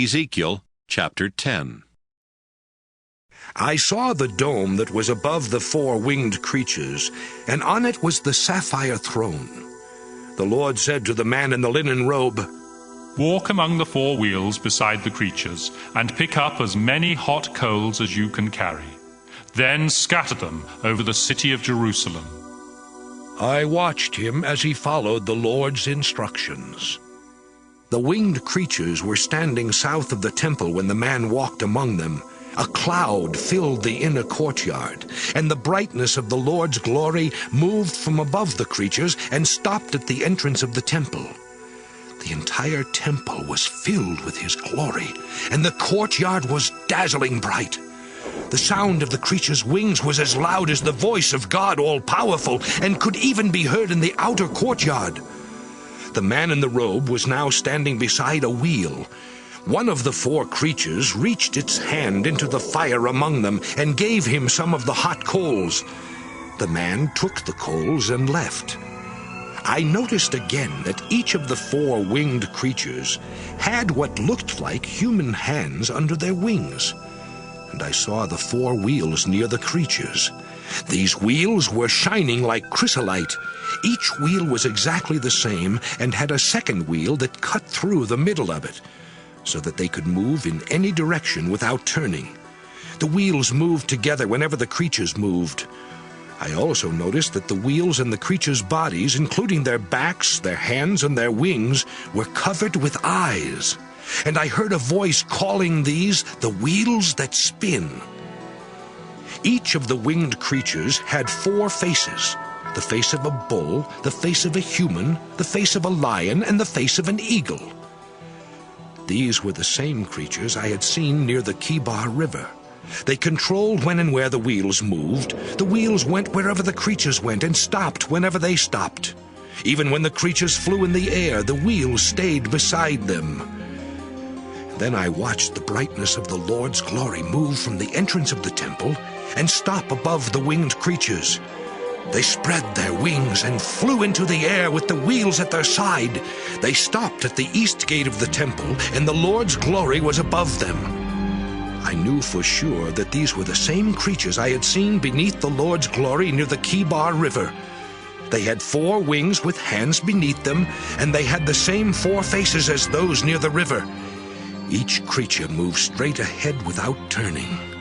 Ezekiel Chapter 10. I saw the dome that was above the four winged creatures, and on it was the sapphire throne. The Lord said to the man in the linen robe, "Walk among the four wheels beside the creatures, and pick up as many hot coals as you can carry. Then scatter them over the city of Jerusalem." I watched him as he followed the Lord's instructions. The winged creatures were standing south of the temple when the man walked among them. A cloud filled the inner courtyard, and the brightness of the Lord's glory moved from above the creatures and stopped at the entrance of the temple. The entire temple was filled with his glory, and the courtyard was dazzling bright. The sound of the creatures' wings was as loud as the voice of God all-powerful, and could even be heard in the outer courtyard. The man in the robe was now standing beside a wheel. One of the four creatures reached its hand into the fire among them and gave him some of the hot coals. The man took the coals and left. I noticed again that each of the four winged creatures had what looked like human hands under their wings. And I saw the four wheels near the creatures. These wheels were shining like chrysolite. Each wheel was exactly the same and had a second wheel that cut through the middle of it, so that they could move in any direction without turning. The wheels moved together whenever the creatures moved. I also noticed that the wheels and the creatures' bodies, including their backs, their hands, and their wings, were covered with eyes. And I heard a voice calling these the wheels that spin. Each of the winged creatures had four faces: the face of a bull, the face of a human, the face of a lion, and the face of an eagle. These were the same creatures I had seen near the Kibar River. They controlled when and where the wheels moved. The wheels went wherever the creatures went and stopped whenever they stopped. Even when the creatures flew in the air, the wheels stayed beside them. Then I watched the brightness of the Lord's glory move from the entrance of the temple and stop above the winged creatures. They spread their wings and flew into the air with the wheels at their side. They stopped at the east gate of the temple, and the Lord's glory was above them. I knew for sure that these were the same creatures I had seen beneath the Lord's glory near the Kibar River. They had four wings with hands beneath them, and they had the same four faces as those near the river. Each creature moved straight ahead without turning.